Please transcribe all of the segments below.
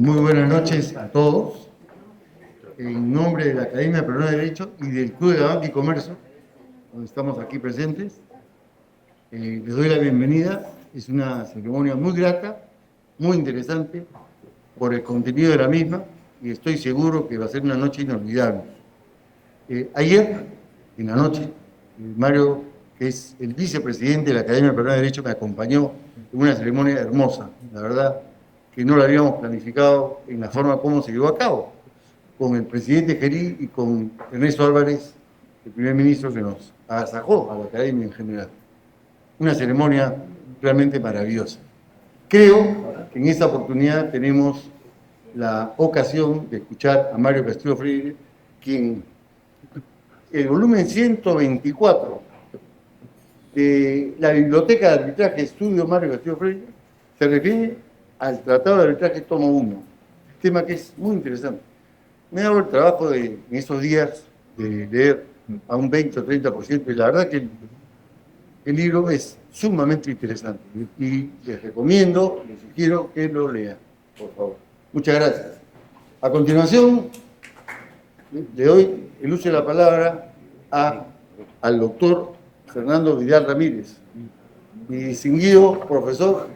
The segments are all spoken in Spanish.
Muy buenas noches a todos. En nombre de la Academia Peruana de Derecho y del Club de la Banca y Comercio, donde estamos aquí presentes, les doy la bienvenida. Es una ceremonia muy grata, muy interesante por el contenido de la misma y estoy seguro que va a ser una noche inolvidable. Ayer, en la noche, Mario, que es el vicepresidente de la Academia Peruana de Derecho, me acompañó en una ceremonia hermosa, la verdad que no la habíamos planificado en la forma como se llevó a cabo, con el presidente Gerí y con Ernesto Álvarez, el primer ministro que nos agasajó a la Academia en general. Una ceremonia realmente maravillosa. Creo que en esta oportunidad tenemos la ocasión de escuchar a Mario Castillo Freire, quien el volumen 124 de la Biblioteca de Arbitraje Estudio Mario Castillo Freire se refiere al Tratado de Arbitraje Tomo 1, tema que es muy interesante. Me he dado el trabajo en estos días de leer a un 20 o 30% y la verdad que el libro es sumamente interesante y les recomiendo, les sugiero que lo lean, por favor. Muchas gracias. A continuación, le doy el uso de la palabra al doctor Fernando Vidal Ramírez, mi distinguido profesor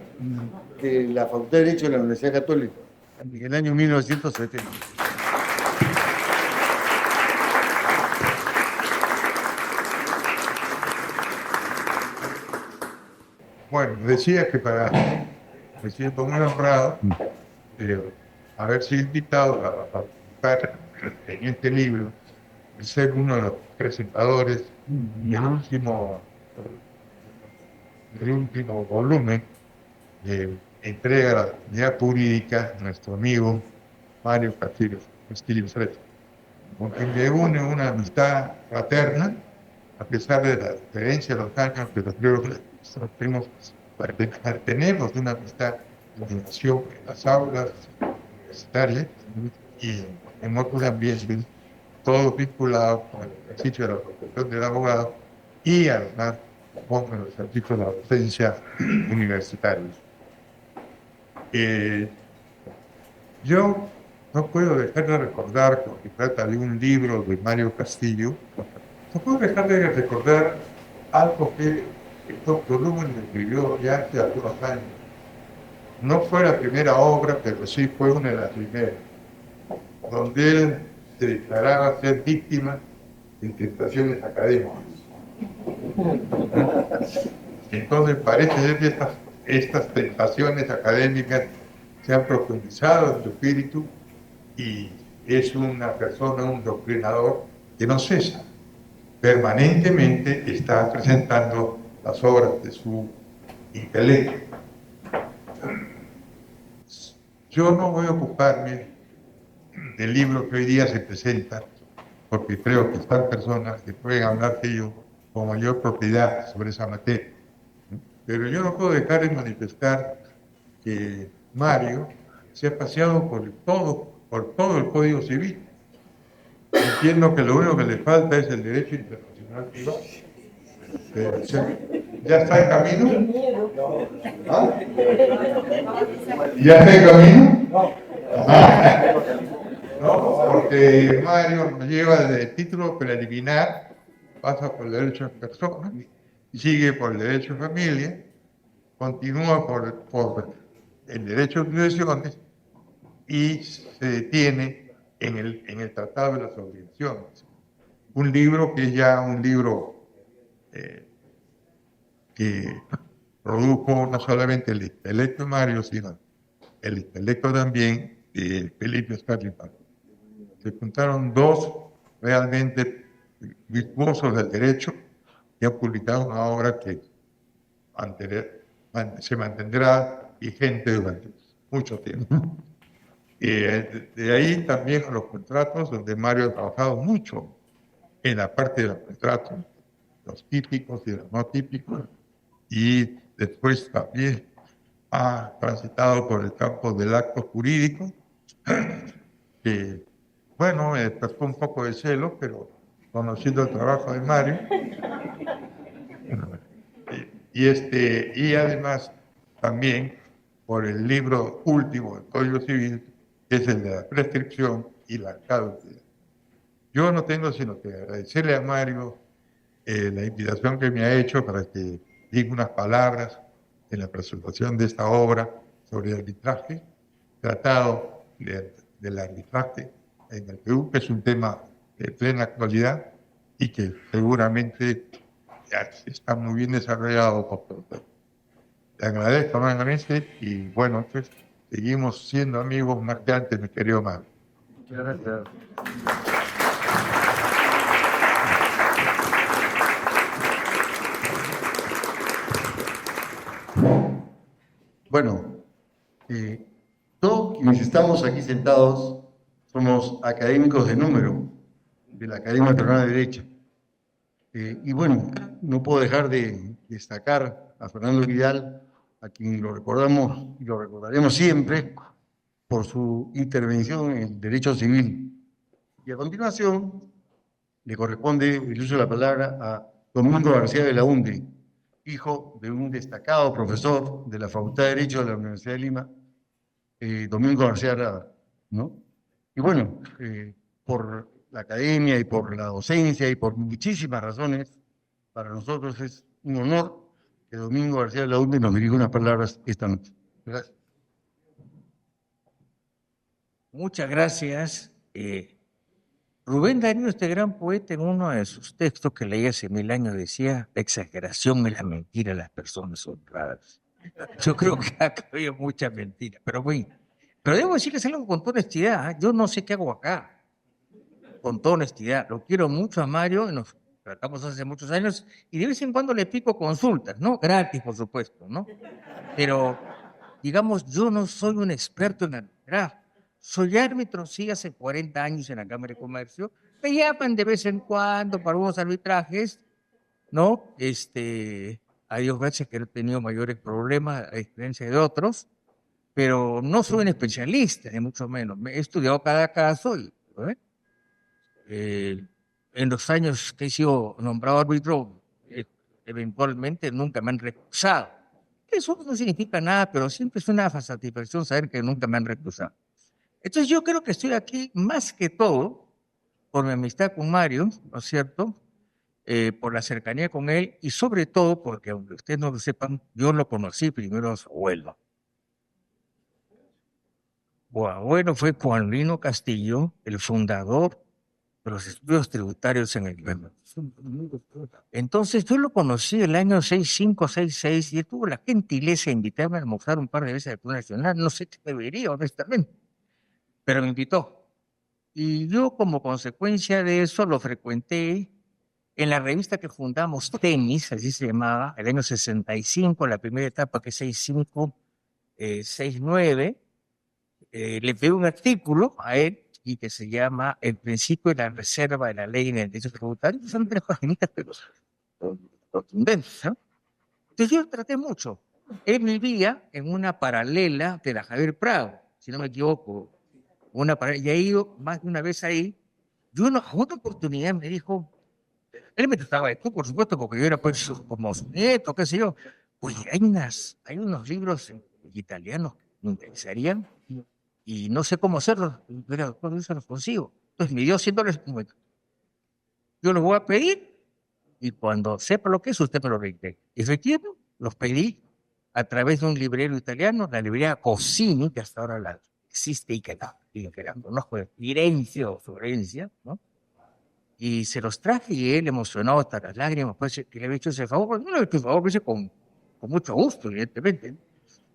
de la Facultad de Derecho de la Universidad Católica en el año 1970. Bueno, decía que me siento muy honrado de haber sido invitado a participar en este libro, de ser uno de los presentadores del último volumen de entrega a la comunidad jurídica, nuestro amigo Mario Castillo Freire, con quien me une una amistad fraterna, a pesar de la diferencia de los años, pero creo que tenemos una amistad de nación en las aulas universitarias y en otros ambientes, todo vinculado con el ejercicio de la profesión del abogado y además con el ejercicio de la docencia universitaria. Yo no puedo dejar de recordar, porque trata de un libro de Mario Castillo, no puedo dejar de recordar algo que el doctor Lumen escribió ya hace algunos años. No fue la primera obra, pero sí fue una de las primeras, donde él se declaraba ser víctima de tentaciones académicas. Entonces parece ser que estas tentaciones académicas se han profundizado en su espíritu y es una persona, un doctrinador que no cesa. Permanentemente está presentando las obras de su intelecto. Yo no voy a ocuparme del libro que hoy día se presenta, porque creo que están personas que pueden hablar de ello con mayor propiedad sobre esa materia. Pero yo no puedo dejar de manifestar que Mario se ha paseado por todo el Código Civil. Entiendo que lo único que le falta es el derecho internacional privado. ¿Ya está en camino? ¿Ah? ¿Ya está en camino? No, porque Mario nos lleva desde el título preliminar, pasa por el derecho de persona, sigue por el derecho de familia, continúa por el derecho de sucesiones y se detiene en el Tratado de las Obligaciones. Un libro que es ya un libro que produjo no solamente el intelecto de Mario, sino el intelecto también de Felipe Scarlino. Se juntaron dos realmente virtuosos del derecho que han publicado una obra que se mantendrá vigente durante mucho tiempo. De ahí también a los contratos, donde Mario ha trabajado mucho en la parte de los contratos, los típicos y los no típicos, y después también ha transitado por el campo del acto jurídico, que, bueno, me despertó un poco de celo, pero conociendo el trabajo de Mario, y además también por el libro último del Código Civil, que es el de la prescripción y la caducidad. Yo no tengo sino que agradecerle a Mario la invitación que me ha hecho para que diga unas palabras en la presentación de esta obra sobre el arbitraje, tratado del arbitraje en el Perú, que es un tema de plena actualidad y que seguramente ya está muy bien desarrollado por todos. Te agradezco enormemente y bueno, pues seguimos siendo amigos más que antes, mi querido Mario. Muchas gracias. Bueno, todos quienes estamos aquí sentados somos académicos de número de la Academia Peruana de Derecho. Y bueno, no puedo dejar de destacar a Fernando Vidal, a quien lo recordamos y lo recordaremos siempre por su intervención en el derecho civil. Y a continuación le corresponde el uso de la palabra a Domingo García Belaunde, hijo de un destacado profesor de la Facultad de Derecho de la Universidad de Lima, Domingo García Arada, ¿no? Y bueno, por la academia y por la docencia y por muchísimas razones, para nosotros es un honor que Domingo García Belaunde nos dirija unas palabras esta noche. Gracias. Muchas gracias. Rubén Darío, este gran poeta, en uno de sus textos que leí hace 1000 años, decía: la exageración es la mentira de las personas honradas. Yo creo que acá había mucha mentira, pero bueno. Pero debo decirles algo con toda honestidad, ¿eh? Yo no sé qué hago acá, con toda honestidad. Lo quiero mucho a Mario, nos tratamos hace muchos años, y de vez en cuando le pico consultas, ¿no? Gratis, por supuesto, ¿no? Pero, digamos, yo no soy un experto en arbitraje. Soy árbitro, sí, hace 40 años en la Cámara de Comercio. Me llaman de vez en cuando para unos arbitrajes, ¿no? A Dios gracias que no he tenido mayores problemas, a diferencia de otros, pero no soy un especialista, ni mucho menos. He estudiado cada caso y, en los años que he sido nombrado árbitro, eventualmente nunca me han recusado. Eso no significa nada, pero siempre es una satisfacción saber que nunca me han recusado. Entonces yo creo que estoy aquí más que todo por mi amistad con Mario, ¿no es cierto? Por la cercanía con él y sobre todo porque, aunque ustedes no lo sepan, yo lo conocí primero a su abuelo. Su abuelo fue Juan Lino Castillo, el fundador de los estudios tributarios en el Perú. Entonces yo lo conocí el año 65, 66 y él tuvo la gentileza de invitarme a almorzar un par de veces al Club Nacional. No sé qué debería, honestamente, pero me invitó. Y yo, como consecuencia de eso, lo frecuenté en la revista que fundamos, Tenis, así se llamaba, el año 65, la primera etapa, que es 65, 69. Le pedí un artículo a él y que se llama El principio de la reserva de la ley en el derecho tributario. Son 3 paginitas, pero contundentes, ¿no? Entonces yo traté mucho. Él vivía en una paralela de la Javier Prado, si no me equivoco. Y he ido más de una vez ahí. Y a una oportunidad me dijo, él me trataba de tú, por supuesto, porque yo era pues como su nieto, qué sé yo. Oye, hay unos libros italianos que me interesarían y no sé cómo hacerlos, pero con eso los consigo. Entonces me dio $100 un momento. Yo los voy a pedir y cuando sepa lo que es, usted me lo reitera. Y efectivamente, los pedí a través de un librero italiano, la librería Cosini, que hasta ahora la existe y que la conozco de Florencia, ¿no? Y se los traje y él, emocionado hasta las lágrimas, pues que le había hecho ese favor. No le había hecho el favor, lo hice con mucho gusto, evidentemente.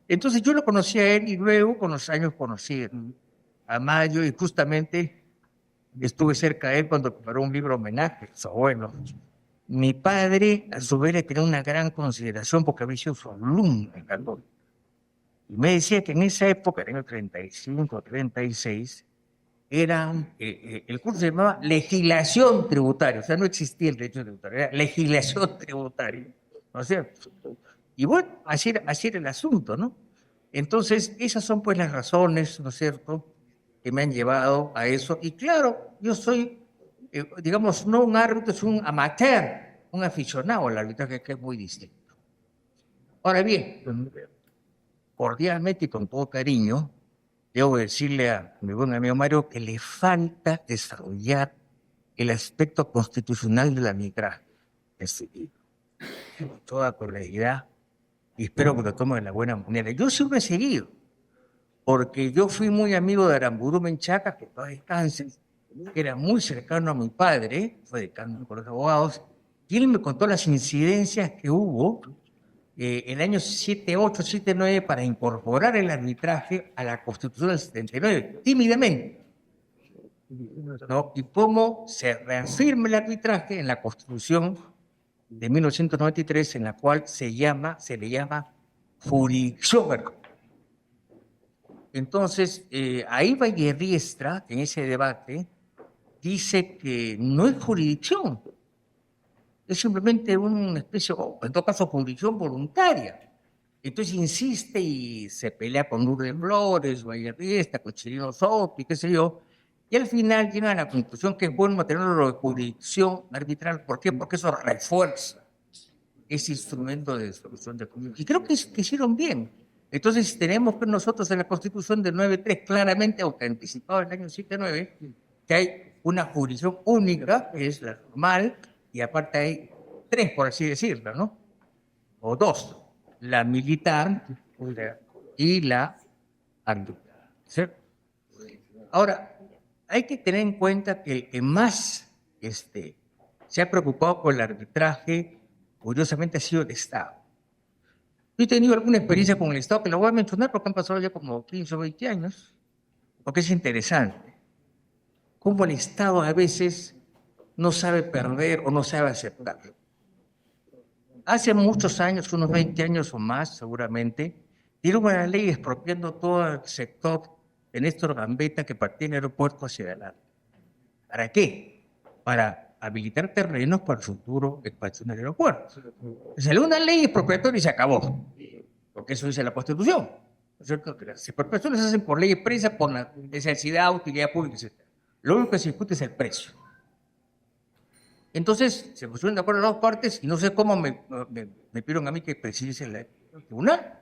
Entonces yo lo conocí a él y luego con los años conocí a Mario y justamente estuve cerca de él cuando preparó un libro homenaje a su abuelo. Mi padre, a su vez, le tenía una gran consideración porque había sido su alumno en Católica. Y me decía que en esa época, en el 35, 36, el curso se llamaba legislación tributaria, o sea, no existía el derecho tributario, era legislación tributaria, ¿no es cierto? Y bueno, así era el asunto, ¿no? Entonces, esas son pues las razones, ¿no es cierto?, que me han llevado a eso. Y claro, yo soy, digamos, no un árbitro, soy un amateur, un aficionado al arbitraje, que es muy distinto. Ahora bien, cordialmente y con todo cariño, debo decirle a mi buen amigo Mario que le falta desarrollar el aspecto constitucional del arbitraje. Con toda cordialidad, y espero que lo tome de la buena manera. Yo siempre he seguido, porque yo fui muy amigo de Aramburu Menchaca, que todavía descanse, que era muy cercano a mi padre, fue decano del Colegio de Abogados, y él me contó las incidencias que hubo en el año 78, 79 para incorporar el arbitraje a la Constitución del 79, tímidamente, ¿no? Y cómo se reafirma el arbitraje en la Constitución de 1993, en la cual se le llama jurisdicción. Entonces, ahí Vallerriestra, en ese debate, dice que no es jurisdicción, es simplemente una especie, en todo caso, jurisdicción voluntaria. Entonces insiste y se pelea con Lourdes Flores, Vallerriestra, con Chirino Soto y qué sé yo, y al final llega a la conclusión que es bueno mantenerlo de jurisdicción arbitral. ¿Por qué? Porque eso refuerza ese instrumento de solución de conflictos. Y creo que hicieron bien. Entonces tenemos que nosotros en la Constitución del 93 claramente, aunque anticipado en el año 79, que hay una jurisdicción única, que es la normal, y aparte hay tres, por así decirlo, ¿no? O dos, la militar y la arbitral, ¿cierto? Ahora, hay que tener en cuenta que el que más se ha preocupado por el arbitraje, curiosamente, ha sido el Estado. Yo he tenido alguna experiencia con el Estado, que lo voy a mencionar porque han pasado ya como 15 o 20 años, porque es interesante. Cómo el Estado a veces no sabe perder o no sabe aceptar. Hace muchos años, unos 20 años o más seguramente, dieron una ley expropiando todo el sector de Néstor Gambetta que partía en el aeropuerto hacia adelante. ¿Para qué? Para habilitar terrenos para el futuro expansión del aeropuerto. Salió una ley expropiatoria y se acabó, porque eso dice la Constitución, ¿no es cierto? Que las expropiaciones se hacen por ley expresa, por la necesidad, utilidad pública, etc. Lo único que se discute es el precio. Entonces se pusieron de acuerdo las dos partes y no sé cómo me pidieron a mí que presidiese el tribunal.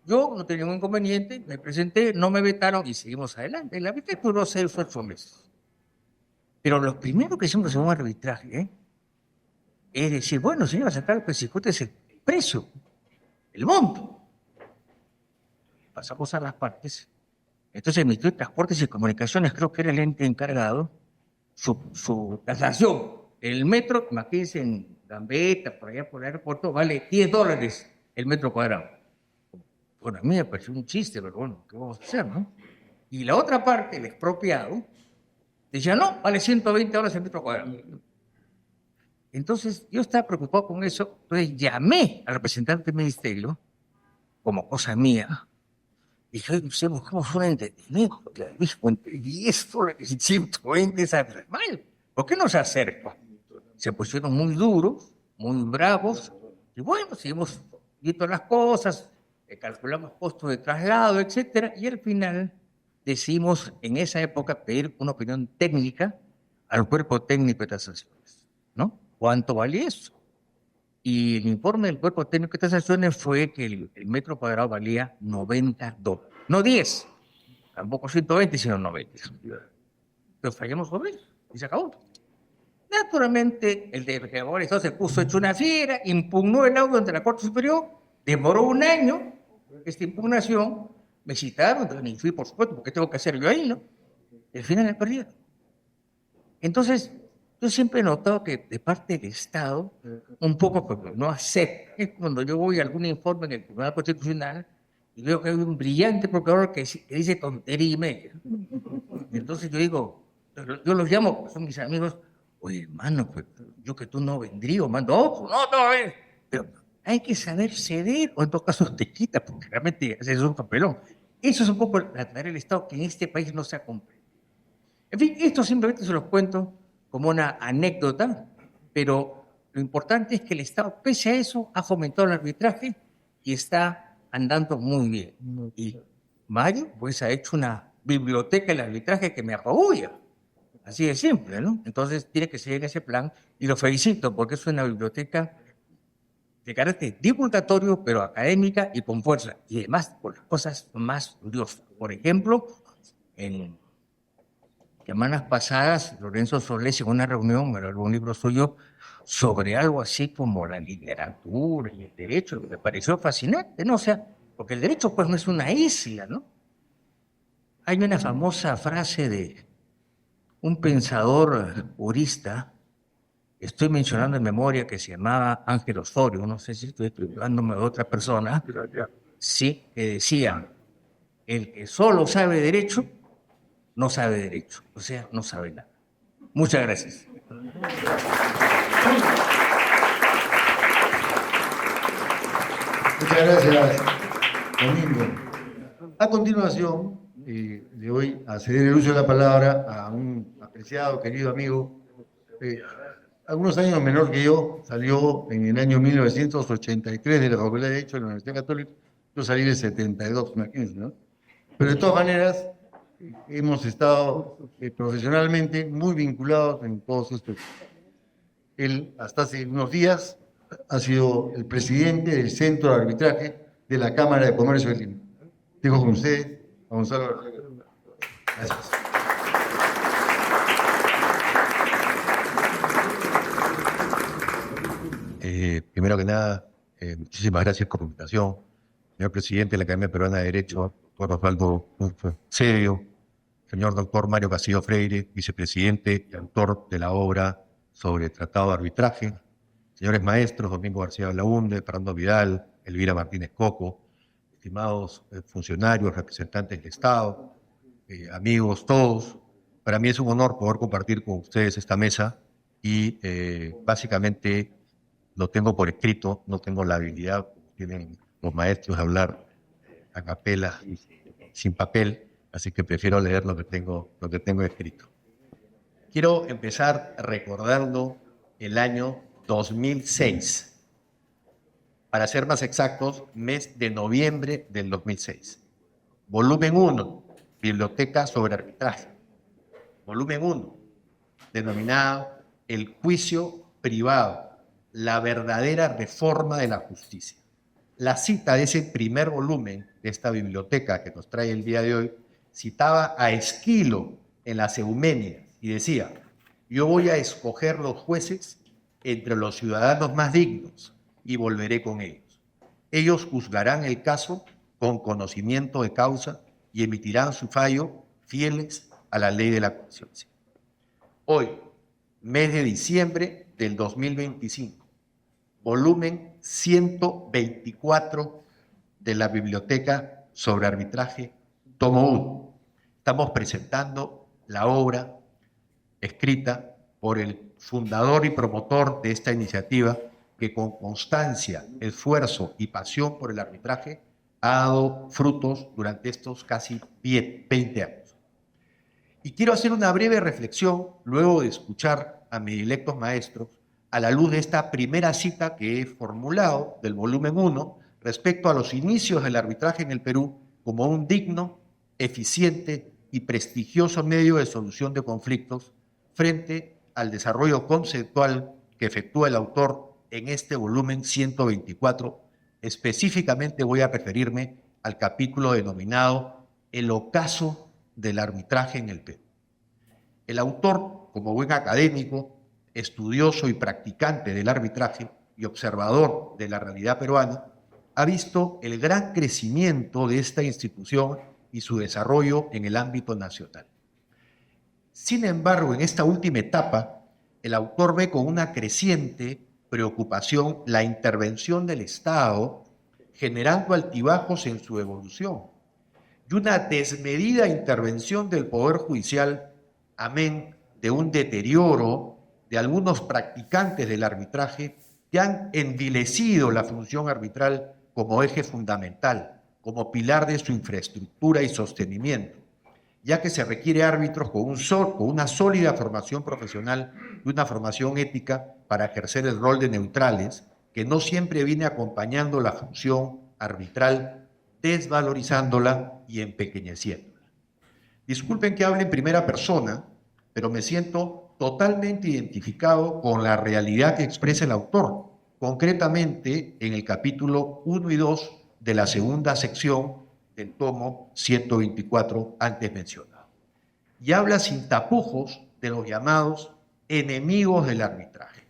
Yo no tenía ningún inconveniente, me presenté, no me vetaron y seguimos adelante. El arbitraje duró 6 o 8 meses. Pero lo primero que hicimos en un arbitraje es decir, bueno, señora, acá lo que se discute es el precio, el monto. Pasamos a las partes. Entonces el Ministerio de Transportes y Comunicaciones, creo que era el ente encargado, su tasación. El metro, imagínense, en Gambetta, por allá por el aeropuerto, vale $10 el metro cuadrado. Bueno, a mí me pareció un chiste, pero bueno, ¿qué vamos a hacer, no? Y la otra parte, el expropiado, decía, no, vale $120 el metro cuadrado. Entonces, yo estaba preocupado con eso, entonces llamé al representante del ministerio, como cosa mía, y dije, buscamos un entendimiento, que entre $10 y 120 es mal. ¿Por qué no se acerca? Se pusieron muy duros, muy bravos, y bueno, seguimos viendo las cosas, calculamos costos de traslado, etcétera, y al final decidimos en esa época pedir una opinión técnica al cuerpo técnico de tasaciones, ¿no? ¿Cuánto vale eso? Y el informe del cuerpo técnico de tasaciones fue que el metro cuadrado valía $90. No 10, tampoco 120, sino 90. Entonces fallamos sobre eso y se acabó. Naturalmente, el defensor se puso hecho una fiera, impugnó el auto ante la Corte Superior, demoró un año esta impugnación, me citaron, ni fui por supuesto, porque tengo que hacer yo ahí, ¿no? Al final me perdieron. Entonces, yo siempre he notado que de parte del Estado, un poco porque no acepta, es cuando yo voy a algún informe en el Tribunal Constitucional y veo que hay un brillante procurador que dice tontería y media. Entonces yo digo, yo los llamo, son mis amigos, oye, hermano, pues, yo que tú no vendría, mando, no, pero hay que saber ceder, o en todo caso te quita, porque realmente es un papelón. Eso es un poco la tarea del Estado que en este país no se ha comprendido. En fin, esto simplemente se los cuento como una anécdota, pero lo importante es que el Estado, pese a eso, ha fomentado el arbitraje y está andando muy bien. Y Mario, pues, ha hecho una biblioteca del arbitraje que me apabulla. Así de simple, ¿no? Entonces tiene que seguir ese plan y lo felicito porque es una biblioteca de carácter divulgatorio, pero académica y con fuerza. Y además, por las cosas más curiosas. Por ejemplo, en semanas pasadas, Lorenzo Solés en una reunión me regaló un libro suyo sobre algo así como la literatura y el derecho, que me pareció fascinante, ¿no? O sea, porque el derecho pues no es una isla, ¿no? Hay una famosa frase de un pensador purista, estoy mencionando en memoria, que se llamaba Ángel Osorio, no sé si estoy hablándome de otra persona, sí, que decía, el que solo sabe derecho, no sabe derecho, o sea, no sabe nada. Muchas gracias. Muchas gracias, Domingo. A continuación, le voy a ceder el uso de la palabra a un apreciado, querido amigo, algunos años menor que yo, salió en el año 1983 de la Facultad de Derecho de la Universidad Católica, yo salí en el 72, imagínense, ¿no? Pero de todas maneras, hemos estado profesionalmente muy vinculados en todos estos. Él, hasta hace unos días, ha sido el presidente del Centro de Arbitraje de la Cámara de Comercio de Lima. Dejo con usted a Gonzalo. Gracias. Primero que nada, muchísimas gracias por la invitación. Señor presidente de la Academia Peruana de Derecho, doctor Osvaldo Serio, señor doctor Mario Castillo Freire, vicepresidente y autor de la obra sobre el Tratado de Arbitraje, señores maestros, Domingo García Belaúnde, Fernando Vidal, Elvira Martínez Coco, estimados funcionarios, representantes del Estado, amigos todos. Para mí es un honor poder compartir con ustedes esta mesa y básicamente lo tengo por escrito, no tengo la habilidad, como tienen los maestros, de hablar a capela, sin papel, así que prefiero leer lo que tengo escrito. Quiero empezar recordando el año 2006. Para ser más exactos, mes de noviembre del 2006. Volumen 1, Biblioteca sobre Arbitraje. Volumen 1, denominado El juicio privado, la verdadera reforma de la justicia. La cita de ese primer volumen de esta biblioteca que nos trae el día de hoy citaba a Esquilo en las Eumenias y decía: yo voy a escoger los jueces entre los ciudadanos más dignos y volveré con ellos. Ellos juzgarán el caso con conocimiento de causa y emitirán su fallo fieles a la ley de la conciencia. Hoy, mes de diciembre del 2025, volumen 124 de la Biblioteca sobre Arbitraje, tomo 1. Estamos presentando la obra escrita por el fundador y promotor de esta iniciativa, que con constancia, esfuerzo y pasión por el arbitraje ha dado frutos durante estos casi 20 años. Y quiero hacer una breve reflexión, luego de escuchar a mis dilectos maestros, a la luz de esta primera cita que he formulado del volumen 1 respecto a los inicios del arbitraje en el Perú como un digno, eficiente y prestigioso medio de solución de conflictos frente al desarrollo conceptual que efectúa el autor en este volumen 124. Específicamente voy a referirme al capítulo denominado El ocaso del arbitraje en el Perú. El autor, como buen académico, estudioso y practicante del arbitraje y observador de la realidad peruana, ha visto el gran crecimiento de esta institución y su desarrollo en el ámbito nacional. Sin embargo, en esta última etapa, el autor ve con una creciente preocupación la intervención del Estado, generando altibajos en su evolución, y una desmedida intervención del Poder Judicial, amén de un deterioro de algunos practicantes del arbitraje que han envilecido la función arbitral como eje fundamental, como pilar de su infraestructura y sostenimiento, ya que se requiere árbitros con una sólida formación profesional y una formación ética para ejercer el rol de neutrales, que no siempre viene acompañando la función arbitral, desvalorizándola y empequeñeciéndola. Disculpen que hable en primera persona, pero me siento totalmente identificado con la realidad que expresa el autor, concretamente en el capítulo 1 y 2 de la segunda sección del tomo 124 antes mencionado. y habla sin tapujos de los llamados enemigos del arbitraje.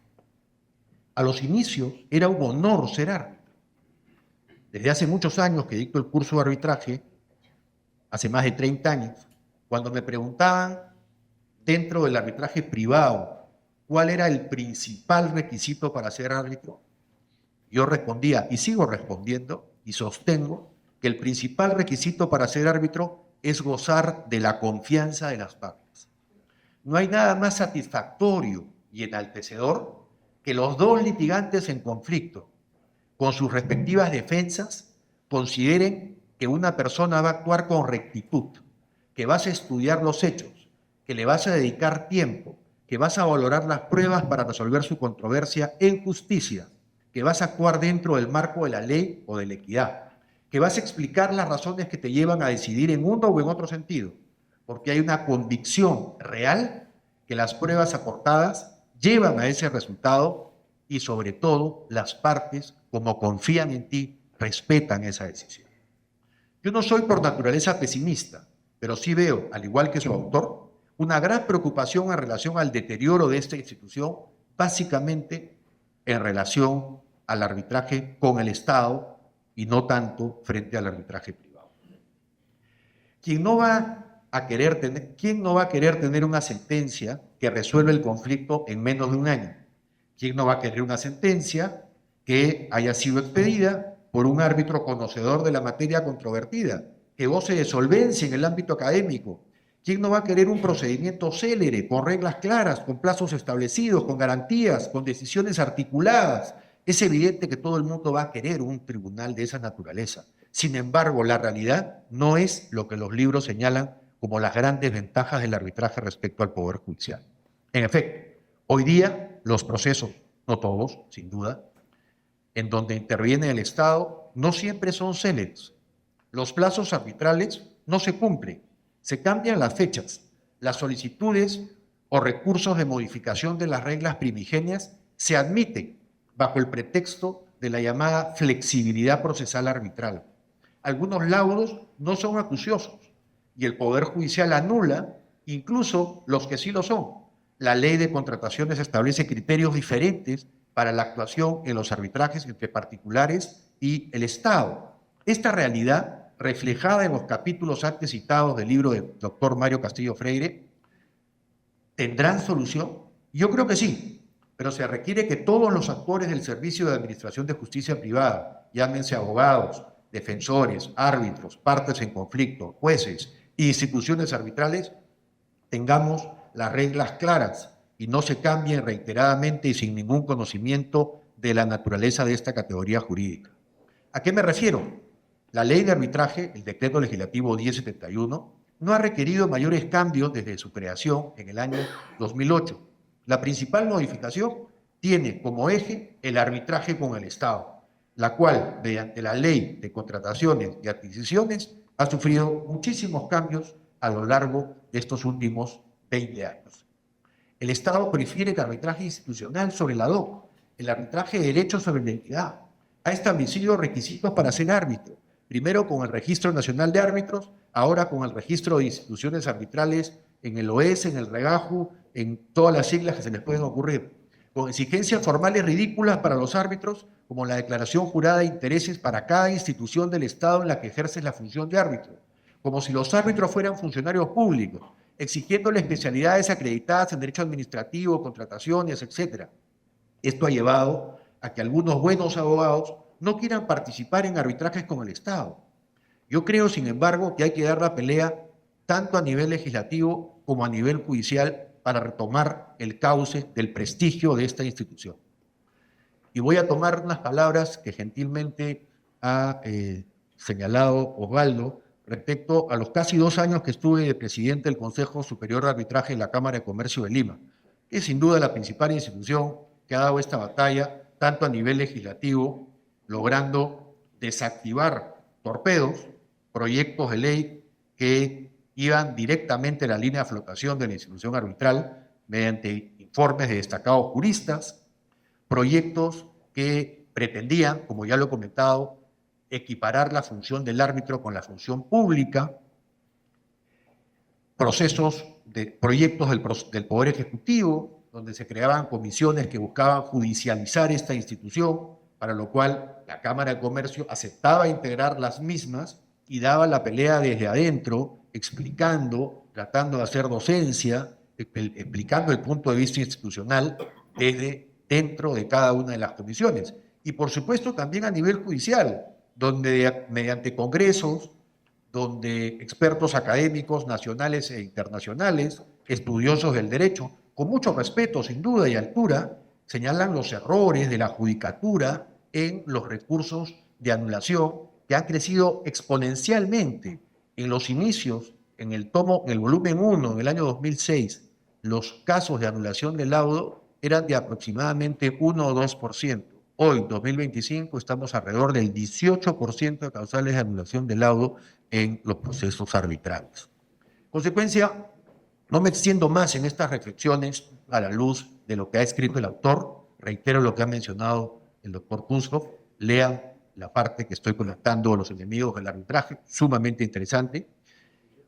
A los inicios era un honor ser árbitro. Desde hace muchos años que dicto el curso de arbitraje, hace más de 30 años, cuando me preguntaban dentro del arbitraje privado cuál era el principal requisito para ser árbitro, yo respondía, y sigo respondiendo, y sostengo, que el principal requisito para ser árbitro es gozar de la confianza de las partes. No hay nada más satisfactorio y enaltecedor que los dos litigantes en conflicto, con sus respectivas defensas, consideren que una persona va a actuar con rectitud, que vas a estudiar los hechos, que le vas a dedicar tiempo, que vas a valorar las pruebas para resolver su controversia en justicia, que vas a actuar dentro del marco de la ley o de la equidad, que vas a explicar las razones que te llevan a decidir en uno o en otro sentido, porque hay una convicción real que las pruebas aportadas llevan a ese resultado y sobre todo las partes, como confían en ti, respetan esa decisión. Yo no soy por naturaleza pesimista, pero sí veo, al igual que su autor, una gran preocupación en relación al deterioro de esta institución, básicamente en relación al arbitraje con el Estado y no tanto frente al arbitraje privado. ¿Quién no va a querer tener una sentencia que resuelva el conflicto en menos de un año? ¿Quién no va a querer una sentencia que haya sido expedida por un árbitro conocedor de la materia controvertida, que goce de solvencia en el ámbito académico? ¿Quién no va a querer un procedimiento célere, con reglas claras, con plazos establecidos, con garantías, con decisiones articuladas? Es evidente que todo el mundo va a querer un tribunal de esa naturaleza. Sin embargo, la realidad no es lo que los libros señalan como las grandes ventajas del arbitraje respecto al Poder Judicial. En efecto, hoy día los procesos, no todos, sin duda, en donde interviene el Estado, no siempre son céleres. Los plazos arbitrales no se cumplen, se cambian las fechas, las solicitudes o recursos de modificación de las reglas primigenias se admiten bajo el pretexto de la llamada flexibilidad procesal arbitral. Algunos laudos no son acuciosos y el Poder Judicial anula incluso los que sí lo son. La ley de contrataciones establece criterios diferentes para la actuación en los arbitrajes entre particulares y el Estado. Esta realidad, reflejada en los capítulos antes citados del libro del doctor Mario Castillo Freire, ¿tendrán solución? Yo creo que sí, pero se requiere que todos los actores del servicio de administración de justicia privada, llámense abogados, defensores, árbitros, partes en conflicto, jueces e instituciones arbitrales, tengamos las reglas claras y no se cambien reiteradamente y sin ningún conocimiento de la naturaleza de esta categoría jurídica. ¿A qué me refiero? La ley de arbitraje, el decreto legislativo 1071, no ha requerido mayores cambios desde su creación en el año 2008. La principal modificación tiene como eje el arbitraje con el Estado, la cual, mediante la ley de contrataciones y adquisiciones, ha sufrido muchísimos cambios a lo largo de estos últimos 20 años. El Estado prefiere el arbitraje institucional sobre el ad hoc, el arbitraje de derecho sobre la equidad. Ha establecido requisitos para ser árbitro, primero con el Registro Nacional de Árbitros, ahora con el Registro de Instituciones Arbitrales en el OES, en el REGAJU, en todas las siglas que se les pueden ocurrir, con exigencias formales ridículas para los árbitros, como la declaración jurada de intereses para cada institución del Estado en la que ejerce la función de árbitro, como si los árbitros fueran funcionarios públicos, exigiéndole especialidades acreditadas en derecho administrativo, contrataciones, etc. Esto ha llevado a que algunos buenos abogados no quieran participar en arbitrajes con el Estado. Yo creo, sin embargo, que hay que dar la pelea tanto a nivel legislativo como a nivel judicial para retomar el cauce del prestigio de esta institución. Y voy a tomar unas palabras que gentilmente ha señalado Osvaldo respecto a los casi 2 años que estuve de presidente del Consejo Superior de Arbitraje de la Cámara de Comercio de Lima, que es sin duda la principal institución que ha dado esta batalla, tanto a nivel legislativo, logrando desactivar torpedos, proyectos de ley que iban directamente a la línea de flotación de la institución arbitral mediante informes de destacados juristas, proyectos que pretendían, como ya lo he comentado, equiparar la función del árbitro con la función pública, procesos proyectos del Poder Ejecutivo, donde se creaban comisiones que buscaban judicializar esta institución, para lo cual la Cámara de Comercio aceptaba integrar las mismas y daba la pelea desde adentro, explicando, tratando de hacer docencia, explicando el punto de vista institucional desde dentro de cada una de las comisiones. Y por supuesto también a nivel judicial, donde mediante congresos, donde expertos académicos nacionales e internacionales, estudiosos del derecho, con mucho respeto, sin duda y altura, señalan los errores de la judicatura en los recursos de anulación que han crecido exponencialmente. En los inicios, en el volumen 1, en el año 2006, los casos de anulación del laudo eran de aproximadamente 1 o 2%. Hoy, 2025, estamos alrededor del 18% de causales de anulación del laudo en los procesos arbitrales. En consecuencia, no me extiendo más en estas reflexiones a la luz de lo que ha escrito el autor. Reitero lo que ha mencionado el doctor Kunzhoff. Lean la parte que estoy conectando a los enemigos del arbitraje, sumamente interesante,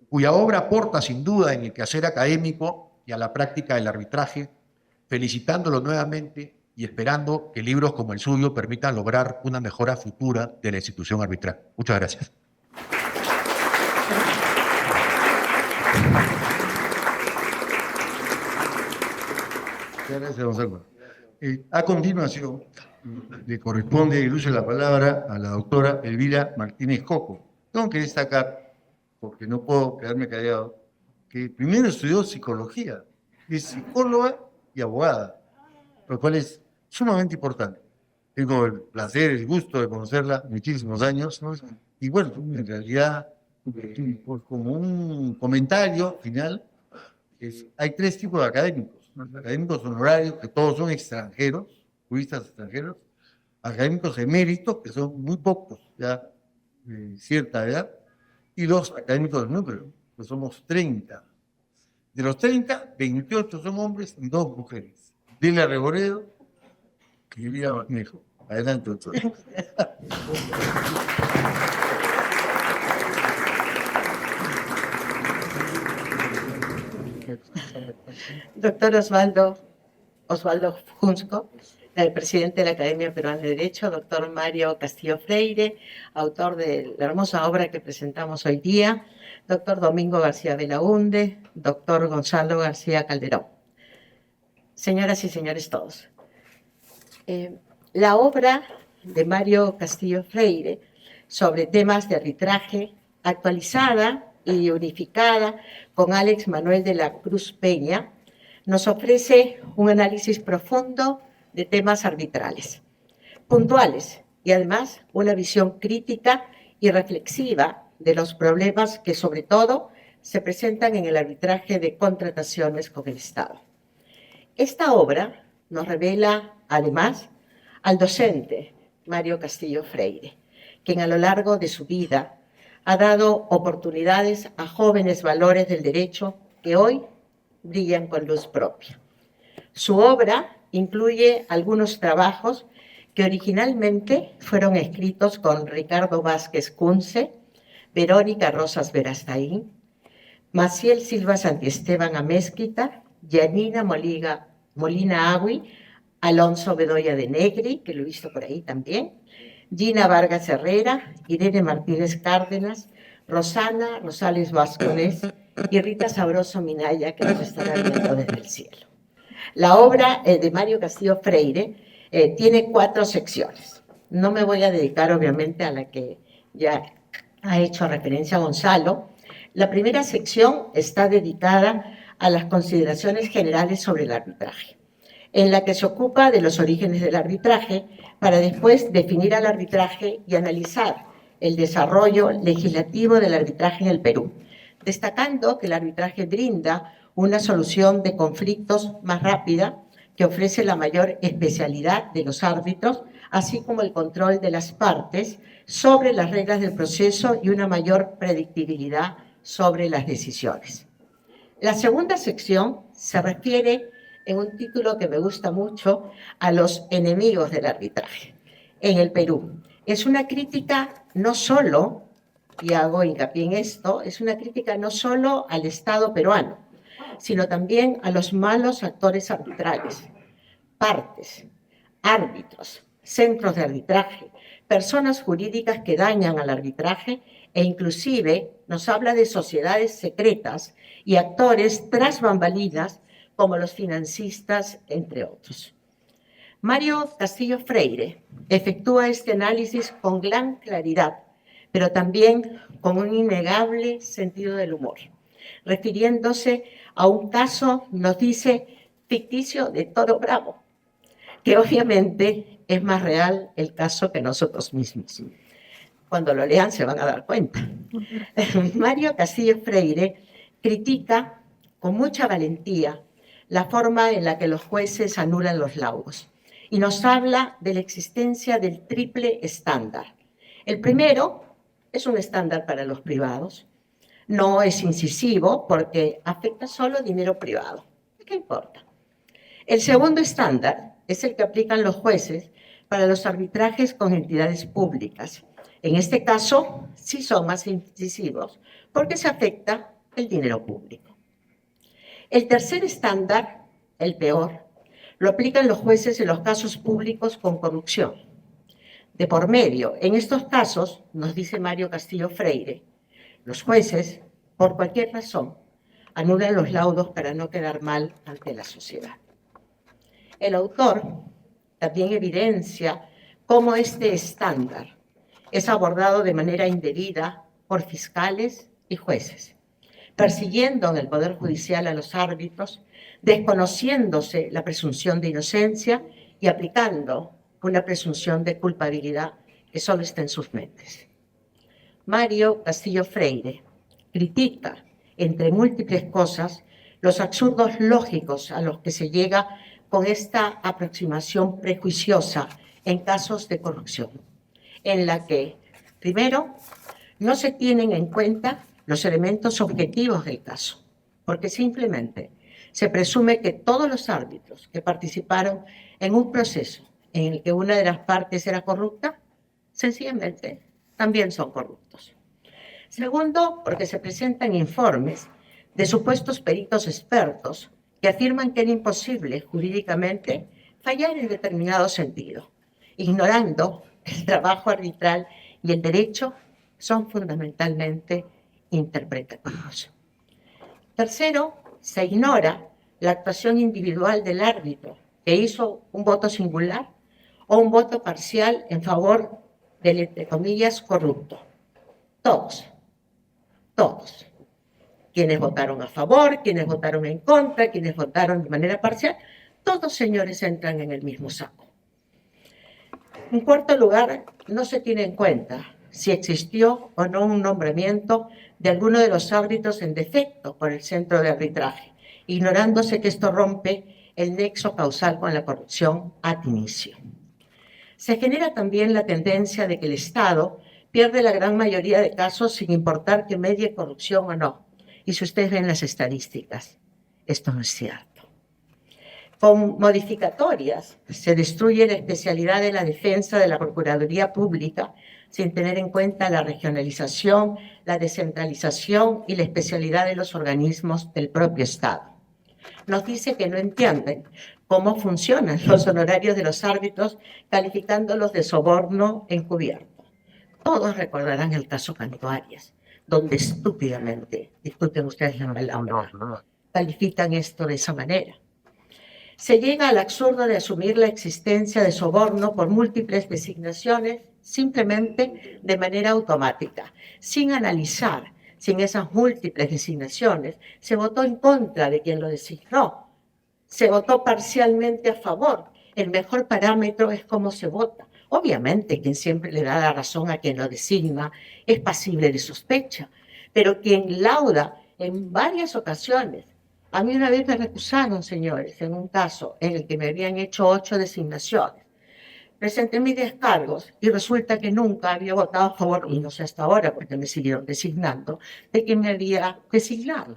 cuya obra aporta sin duda en el quehacer académico y a la práctica del arbitraje, felicitándolo nuevamente y esperando que libros como el suyo permitan lograr una mejora futura de la institución arbitral. Muchas gracias. Muchas gracias, Gonzalo. A continuación, le corresponde el uso de la palabra a la doctora Elvira Martínez Coco. Tengo que destacar, porque no puedo quedarme callado, que primero estudió psicología, es psicóloga y abogada, lo cual es sumamente importante. Tengo el placer, el gusto de conocerla muchísimos años, ¿no? Y bueno, en realidad, pues como un comentario final, hay tres tipos de académicos. Los académicos honorarios, que todos son extranjeros, juristas extranjeros, académicos eméritos, que son muy pocos, ya de cierta edad, y los académicos de número, que somos 30. De los 30, 28 son hombres y 2 mujeres. Dile a Reboredo que Elvira Manejo. Adelante, doctor. Doctor Osvaldo Kunzhoff, el presidente de la Academia Peruana de Derecho, doctor Mario Castillo Freire, autor de la hermosa obra que presentamos hoy día, doctor Domingo García Belaunde, doctor Gonzalo García Calderón. Señoras y señores todos, la obra de Mario Castillo Freire sobre temas de arbitraje, actualizada y unificada con Alex Manuel de la Cruz Peña, nos ofrece un análisis profundo de temas arbitrales, puntuales y además una visión crítica y reflexiva de los problemas que sobre todo se presentan en el arbitraje de contrataciones con el Estado. Esta obra nos revela además al docente Mario Castillo Freire, quien a lo largo de su vida ha dado oportunidades a jóvenes valores del derecho que hoy brillan con luz propia. Su obra incluye algunos trabajos que originalmente fueron escritos con Ricardo Vázquez Kunze, Verónica Rosas Verastaín, Maciel Silva Santiesteban Amezquita, Yanina Molina Agui, Alonso Bedoya de Negri, que lo he visto por ahí también, Gina Vargas Herrera, Irene Martínez Cárdenas, Rosana Rosales Vázquez y Rita Sabroso Minaya, que nos estará viendo desde el cielo. La obra de Mario Castillo Freire tiene 4 secciones. No me voy a dedicar, obviamente, a la que ya ha hecho referencia Gonzalo. La primera sección está dedicada a las consideraciones generales sobre el arbitraje, en la que se ocupa de los orígenes del arbitraje para después definir al arbitraje y analizar el desarrollo legislativo del arbitraje en el Perú, destacando que el arbitraje brinda una solución de conflictos más rápida, que ofrece la mayor especialidad de los árbitros, así como el control de las partes sobre las reglas del proceso y una mayor predictibilidad sobre las decisiones. La segunda sección se refiere, en un título que me gusta mucho, a los enemigos del arbitraje en el Perú. Es una crítica no solo, y hago hincapié en esto, es una crítica no solo al Estado peruano, sino también a los malos actores arbitrales, partes, árbitros, centros de arbitraje, personas jurídicas que dañan al arbitraje e inclusive nos habla de sociedades secretas y actores tras bambalinas como los financistas, entre otros. Mario Castillo Freire efectúa este análisis con gran claridad, pero también con un innegable sentido del humor. Refiriéndose a un caso, nos dice, ficticio de Toro Bravo, que obviamente es más real el caso que nosotros mismos. Cuando lo lean se van a dar cuenta. Mario Castillo Freire critica con mucha valentía la forma en la que los jueces anulan los laudos y nos habla de la existencia del triple estándar. El primero es un estándar para los privados, no es incisivo porque afecta solo dinero privado. ¿Qué importa? El segundo estándar es el que aplican los jueces para los arbitrajes con entidades públicas. En este caso, sí son más incisivos porque se afecta el dinero público. El tercer estándar, el peor, lo aplican los jueces en los casos públicos con corrupción. De por medio, en estos casos, nos dice Mario Castillo Freire, los jueces, por cualquier razón, anulan los laudos para no quedar mal ante la sociedad. El autor también evidencia cómo este estándar es abordado de manera indebida por fiscales y jueces, persiguiendo en el Poder Judicial a los árbitros, desconociéndose la presunción de inocencia y aplicando una presunción de culpabilidad que solo está en sus mentes. Mario Castillo Freire critica, entre múltiples cosas, los absurdos lógicos a los que se llega con esta aproximación prejuiciosa en casos de corrupción, en la que, primero, no se tienen en cuenta los elementos objetivos del caso, porque simplemente se presume que todos los árbitros que participaron en un proceso en el que una de las partes era corrupta, sencillamente también son corruptos. Segundo, porque se presentan informes de supuestos peritos expertos que afirman que era imposible jurídicamente fallar en determinado sentido, ignorando que el trabajo arbitral y el derecho son fundamentalmente interpretativos. Tercero, se ignora la actuación individual del árbitro que hizo un voto singular o un voto parcial en favor del, entre comillas, corrupto. Todos. Quienes votaron a favor, quienes votaron en contra, quienes votaron de manera parcial, todos, señores, entran en el mismo saco. En cuarto lugar, no se tiene en cuenta si existió o no un nombramiento de alguno de los árbitros en defecto por el centro de arbitraje, ignorándose que esto rompe el nexo causal con la corrupción ad inicio. Se genera también la tendencia de que el Estado pierde la gran mayoría de casos sin importar que medie corrupción o no. Y si ustedes ven las estadísticas, esto no es cierto. Con modificatorias se destruye la especialidad de la defensa de la Procuraduría Pública sin tener en cuenta la regionalización, la descentralización y la especialidad de los organismos del propio Estado. Nos dice que no entienden cómo funcionan los honorarios de los árbitros, calificándolos de soborno encubierto. Todos recordarán el caso Canto Arias, donde estúpidamente, disculpen ustedes la palabra, califican esto de esa manera. Se llega al absurdo de asumir la existencia de soborno por múltiples designaciones simplemente de manera automática, sin analizar si en esas múltiples designaciones se votó en contra de quien lo designó, se votó parcialmente a favor. El mejor parámetro es cómo se vota. Obviamente, quien siempre le da la razón a quien lo designa es pasible de sospecha, pero quien lauda en varias ocasiones. A mí una vez me recusaron, señores, en un caso en el que me habían hecho 8 designaciones. Presenté mis descargos y resulta que nunca había votado a favor, y no sé hasta ahora porque me siguieron designando, de quien me había designado.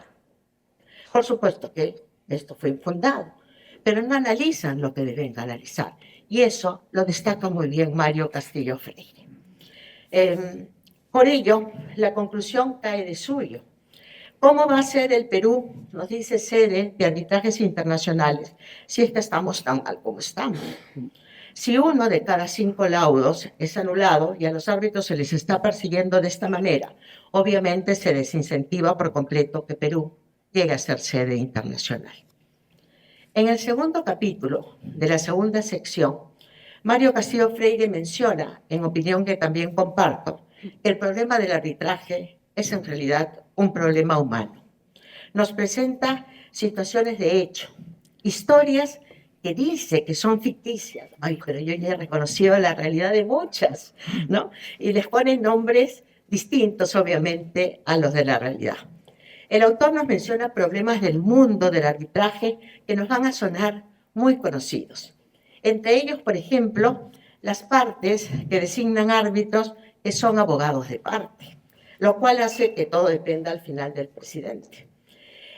Por supuesto que esto fue infundado, pero no analizan lo que deben analizar. Y eso lo destaca muy bien Mario Castillo Freire. Por ello, la conclusión cae de suyo, ¿Cómo va a ser el Perú, nos dice, sede de arbitrajes internacionales, si es que estamos tan mal como estamos? Si 1 de cada 5 laudos es anulado y a los árbitros se les está persiguiendo de esta manera, obviamente se desincentiva por completo que Perú llegue a ser sede internacional. En el segundo capítulo de la segunda sección, Mario Castillo Freire menciona, en opinión que también comparto, que el problema del arbitraje es en realidad un problema humano. Nos presenta situaciones de hecho, historias que dice que son ficticias. Ay, pero yo ya he reconocido la realidad de muchas, ¿no? Y les pone nombres distintos, obviamente, a los de la realidad. El autor nos menciona problemas del mundo del arbitraje que nos van a sonar muy conocidos. Entre ellos, por ejemplo, las partes que designan árbitros que son abogados de parte, lo cual hace que todo dependa al final del presidente.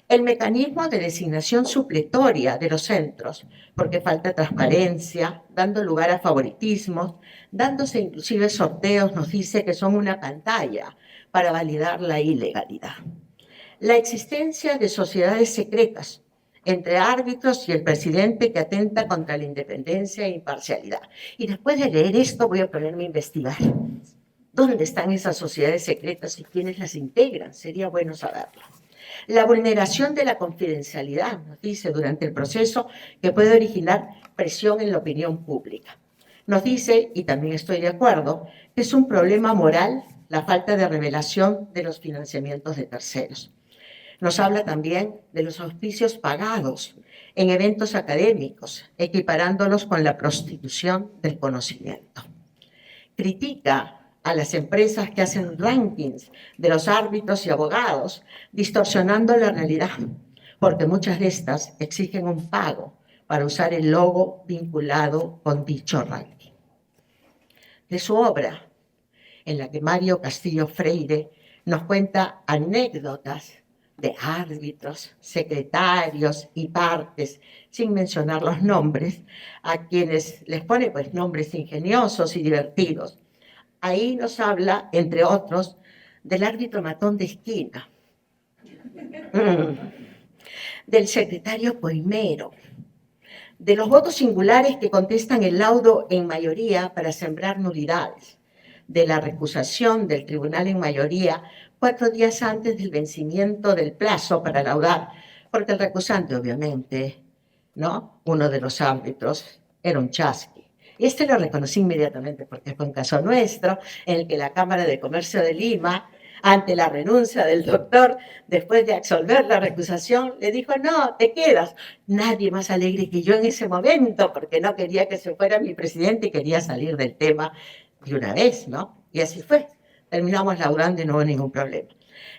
El mecanismo de designación supletoria de los centros, porque falta transparencia, dando lugar a favoritismos, dándose inclusive sorteos, nos dice que son una pantalla para validar la ilegalidad. La existencia de sociedades secretas entre árbitros y el presidente que atenta contra la independencia e imparcialidad. Y después de leer esto voy a ponerme a investigar. ¿Dónde están esas sociedades secretas y quiénes las integran? Sería bueno saberlo. La vulneración de la confidencialidad, nos dice, durante el proceso, que puede originar presión en la opinión pública. Nos dice, y también estoy de acuerdo, que es un problema moral la falta de revelación de los financiamientos de terceros. Nos habla también de los auspicios pagados en eventos académicos, equiparándolos con la prostitución del conocimiento. Critica a las empresas que hacen rankings de los árbitros y abogados, distorsionando la realidad, porque muchas de estas exigen un pago para usar el logo vinculado con dicho ranking. De su obra, en la que Mario Castillo Freire nos cuenta anécdotas de árbitros, secretarios y partes, sin mencionar los nombres, a quienes les pone pues nombres ingeniosos y divertidos. Ahí nos habla, entre otros, del árbitro matón de esquina, del secretario coimero, de los votos singulares que contestan el laudo en mayoría para sembrar nulidades, de la recusación del tribunal en mayoría 4 días antes del vencimiento del plazo para laudar, porque el recusante, obviamente, ¿no? Uno de los árbitros, era un chasqui. Y este lo reconocí inmediatamente porque fue un caso nuestro en el que la Cámara de Comercio de Lima, ante la renuncia del doctor, después de absolver la recusación, le dijo, no, te quedas. Nadie más alegre que yo en ese momento, porque no quería que se fuera mi presidente y quería salir del tema de una vez, ¿no? Y así fue. Terminamos laudando y no hubo ningún problema.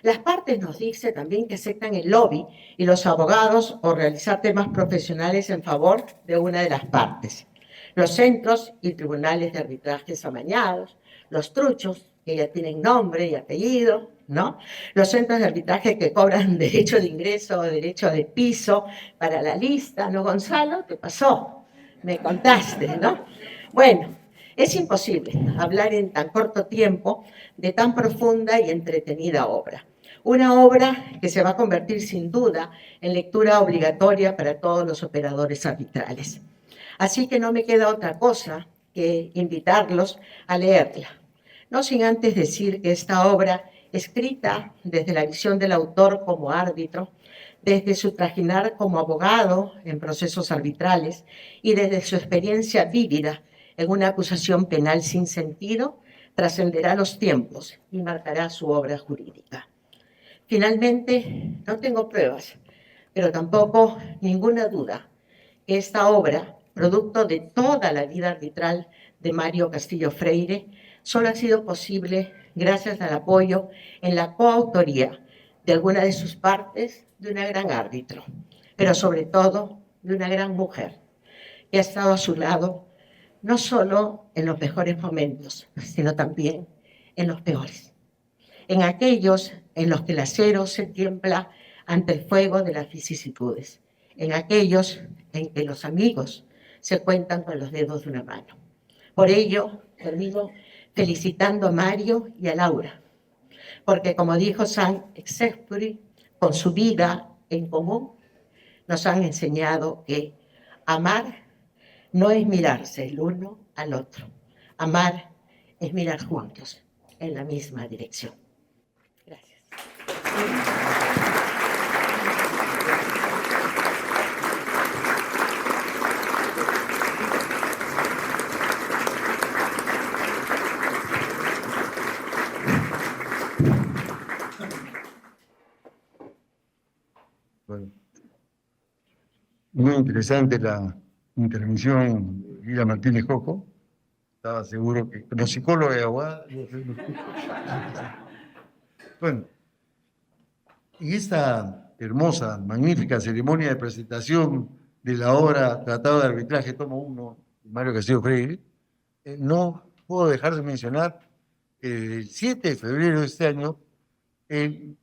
Las partes nos dicen también que aceptan el lobby y los abogados o realizar temas profesionales en favor de una de las partes. Los centros y tribunales de arbitrajes amañados, los truchos, que ya tienen nombre y apellido, ¿no? Los centros de arbitraje que cobran derecho de ingreso o derecho de piso para la lista, ¿no, Gonzalo? ¿Qué pasó? Me contaste, ¿no? Bueno, es imposible hablar en tan corto tiempo de tan profunda y entretenida obra. Una obra que se va a convertir sin duda en lectura obligatoria para todos los operadores arbitrales. Así que no me queda otra cosa que invitarlos a leerla. No sin antes decir que esta obra, escrita desde la visión del autor como árbitro, desde su trajinar como abogado en procesos arbitrales y desde su experiencia vívida en una acusación penal sin sentido, trascenderá los tiempos y marcará su obra jurídica. Finalmente, no tengo pruebas, pero tampoco ninguna duda que esta obra, producto de toda la vida arbitral de Mario Castillo Freire, solo ha sido posible gracias al apoyo en la coautoría de alguna de sus partes de una gran árbitro, pero sobre todo de una gran mujer que ha estado a su lado no solo en los mejores momentos, sino también en los peores, en aquellos en los que el acero se tiembla ante el fuego de las vicisitudes, en aquellos en que los amigos se cuentan con los dedos de una mano. Por ello, termino felicitando a Mario y a Laura, porque como dijo Saint-Exupéry, con su vida en común, nos han enseñado que amar no es mirarse el uno al otro. Amar es mirar juntos en la misma dirección. Gracias. Bueno, muy interesante la intervención de Lila Martínez Coco. Estaba seguro que como psicóloga de Aguada. Bueno, y esta hermosa, magnífica ceremonia de presentación de la obra Tratado de Arbitraje, tomo 1, de Mario Castillo Freire, no puedo dejar de mencionar el 7 de febrero de este año, él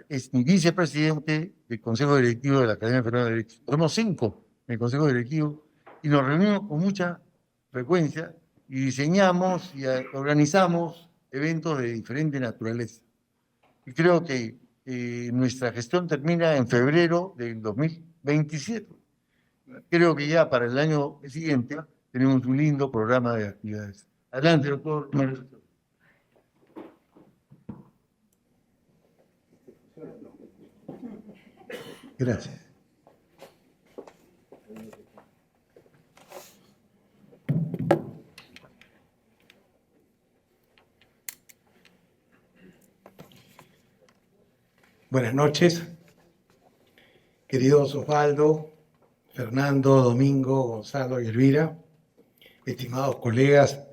es mi vicepresidente del Consejo Directivo de la Academia Peruana de Derecho. Somos 5 en el Consejo Directivo y nos reunimos con mucha frecuencia y diseñamos y organizamos eventos de diferente naturaleza. Y creo que nuestra gestión termina en febrero del 2027. Creo que ya para el año siguiente tenemos un lindo programa de actividades. Adelante, doctor. Gracias. Buenas noches, queridos Osvaldo, Fernando, Domingo, Gonzalo y Elvira, estimados colegas,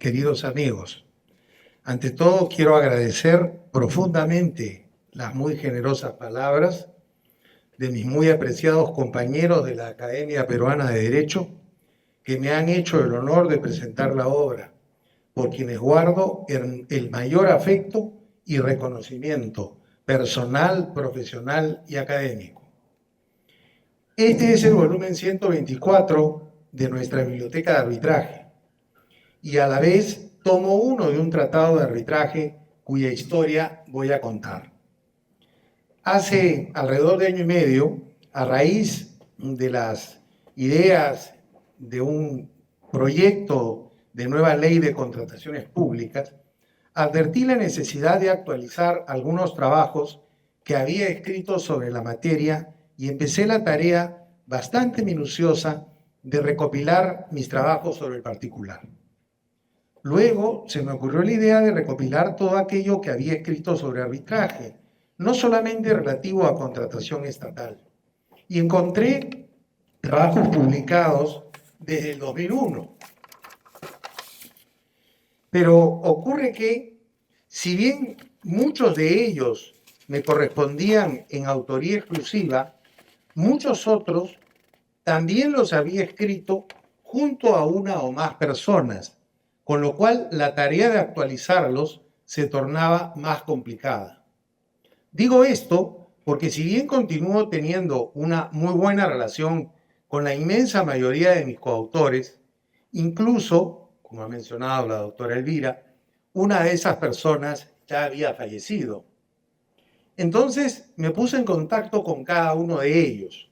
queridos amigos. Ante todo, quiero agradecer profundamente las muy generosas palabras de mis muy apreciados compañeros de la Academia Peruana de Derecho, que me han hecho el honor de presentar la obra, por quienes guardo el mayor afecto y reconocimiento personal, profesional y académico. Este es el volumen 124 de nuestra biblioteca de arbitraje y a la vez tomo 1 de un tratado de arbitraje cuya historia voy a contar. Hace alrededor de año y medio, a raíz de las ideas de un proyecto de nueva ley de contrataciones públicas, advertí la necesidad de actualizar algunos trabajos que había escrito sobre la materia y empecé la tarea bastante minuciosa de recopilar mis trabajos sobre el particular. Luego se me ocurrió la idea de recopilar todo aquello que había escrito sobre arbitraje, no solamente relativo a contratación estatal. Y encontré trabajos publicados desde el 2001. Pero ocurre que, si bien muchos de ellos me correspondían en autoría exclusiva, muchos otros también los había escrito junto a una o más personas, con lo cual la tarea de actualizarlos se tornaba más complicada. Digo esto porque si bien continúo teniendo una muy buena relación con la inmensa mayoría de mis coautores, incluso, como ha mencionado la doctora Elvira, una de esas personas ya había fallecido. Entonces me puse en contacto con cada uno de ellos,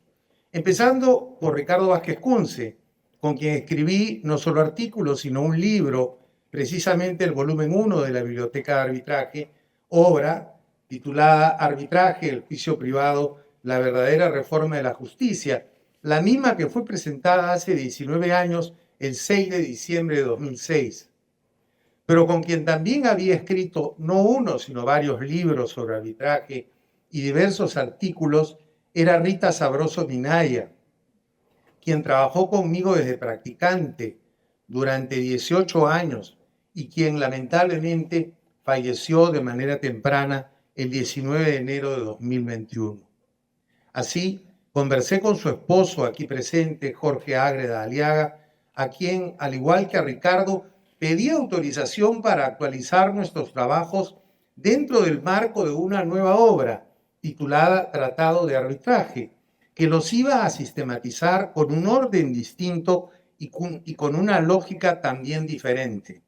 empezando por Ricardo Vázquez Kunze, con quien escribí no solo artículos, sino un libro, precisamente el volumen 1 de la Biblioteca de Arbitraje, obra titulada Arbitraje, el juicio privado, la verdadera reforma de la justicia, la misma que fue presentada hace 19 años, el 6 de diciembre de 2006. Pero con quien también había escrito no uno, sino varios libros sobre arbitraje y diversos artículos, era Rita Sabroso Minaya, quien trabajó conmigo desde practicante durante 18 años y quien lamentablemente falleció de manera temprana el 19 de enero de 2021. Así, conversé con su esposo aquí presente, Jorge Ágreda Aliaga, a quien, al igual que a Ricardo, pedí autorización para actualizar nuestros trabajos dentro del marco de una nueva obra titulada Tratado de Arbitraje, que los iba a sistematizar con un orden distinto y con una lógica también diferente.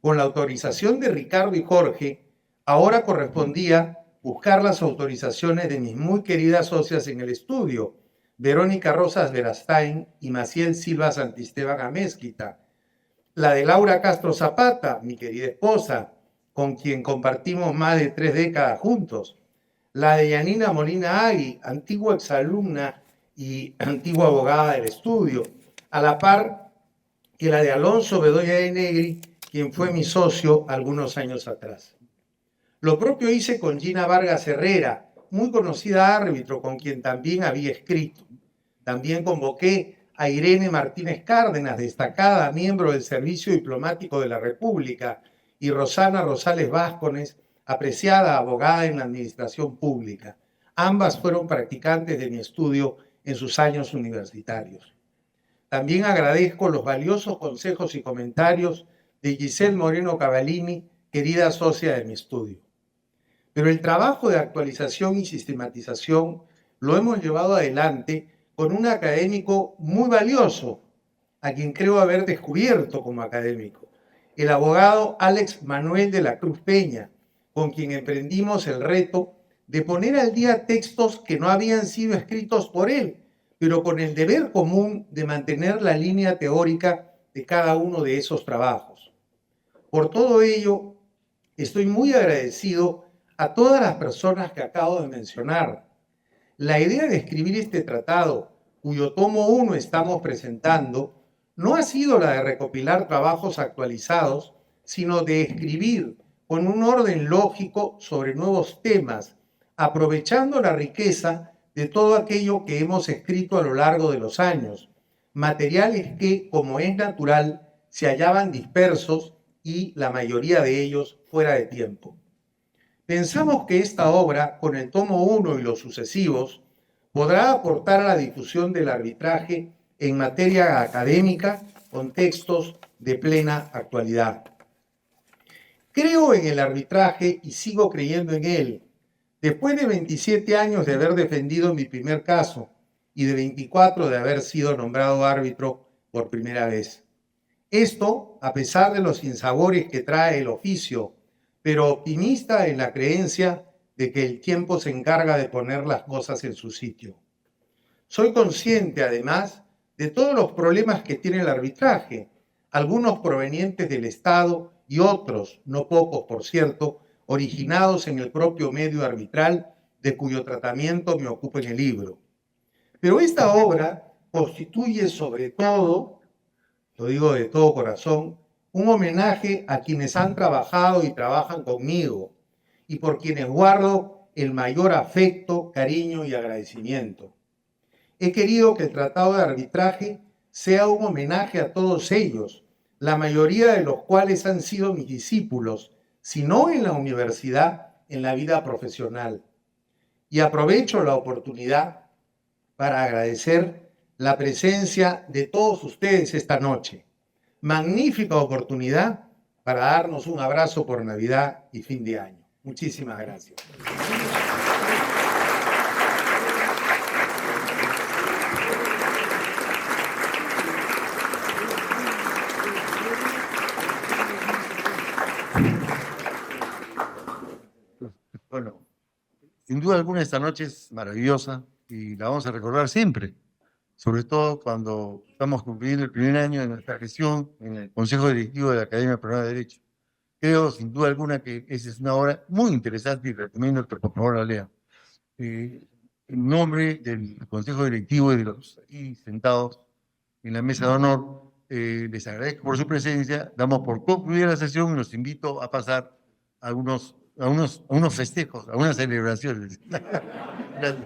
Con la autorización de Ricardo y Jorge, ahora correspondía buscar las autorizaciones de mis muy queridas socias en el estudio, Verónica Rosas Verastain y Maciel Silva Santisteban Amezquita, la de Laura Castro Zapata, mi querida esposa, con quien compartimos más de 3 décadas juntos, la de Yanina Molina Agui, antigua exalumna y antigua abogada del estudio, a la par que la de Alonso Bedoya de Negri, quien fue mi socio algunos años atrás. Lo propio hice con Gina Vargas Herrera, muy conocida árbitro con quien también había escrito. También convoqué a Irene Martínez Cárdenas, destacada miembro del Servicio Diplomático de la República, y Rosana Rosales Vázquez, apreciada abogada en la administración pública. Ambas fueron practicantes de mi estudio en sus años universitarios. También agradezco los valiosos consejos y comentarios de Giselle Moreno Cavallini, querida socia de mi estudio. Pero el trabajo de actualización y sistematización lo hemos llevado adelante con un académico muy valioso, a quien creo haber descubierto como académico, el abogado Alex Manuel de la Cruz Peña, con quien emprendimos el reto de poner al día textos que no habían sido escritos por él, pero con el deber común de mantener la línea teórica de cada uno de esos trabajos. Por todo ello, estoy muy agradecido a todas las personas que acabo de mencionar. La idea de escribir este tratado, cuyo tomo 1 estamos presentando, no ha sido la de recopilar trabajos actualizados, sino de escribir con un orden lógico sobre nuevos temas, aprovechando la riqueza de todo aquello que hemos escrito a lo largo de los años, materiales que, como es natural, se hallaban dispersos y la mayoría de ellos fuera de tiempo. Pensamos que esta obra, con el tomo 1 y los sucesivos, podrá aportar a la difusión del arbitraje en materia académica con textos de plena actualidad. Creo en el arbitraje y sigo creyendo en él. Después de 27 años de haber defendido mi primer caso y de 24 de haber sido nombrado árbitro por primera vez. Esto, a pesar de los sinsabores que trae el oficio, pero optimista en la creencia de que el tiempo se encarga de poner las cosas en su sitio. Soy consciente, además, de todos los problemas que tiene el arbitraje, algunos provenientes del Estado y otros, no pocos por cierto, originados en el propio medio arbitral, de cuyo tratamiento me ocupo en el libro. Pero esta obra constituye sobre todo, lo digo de todo corazón, un homenaje a quienes han trabajado y trabajan conmigo y por quienes guardo el mayor afecto, cariño y agradecimiento. He querido que el tratado de arbitraje sea un homenaje a todos ellos, la mayoría de los cuales han sido mis discípulos, si no en la universidad, en la vida profesional. Y aprovecho la oportunidad para agradecer la presencia de todos ustedes esta noche. Magnífica oportunidad para darnos un abrazo por Navidad y fin de año. Muchísimas gracias. Bueno, sin duda alguna esta noche es maravillosa y la vamos a recordar siempre, sobre todo cuando estamos cumpliendo el primer año de nuestra gestión en el Consejo Directivo de la Academia Peruana de Derecho. Creo sin duda alguna que esa es una obra muy interesante y recomiendo que por favor la lean. En nombre del Consejo Directivo y de los aquí sentados en la mesa de honor, les agradezco por su presencia, damos por concluida la sesión y los invito a pasar a unos festejos, a unas celebraciones. Gracias.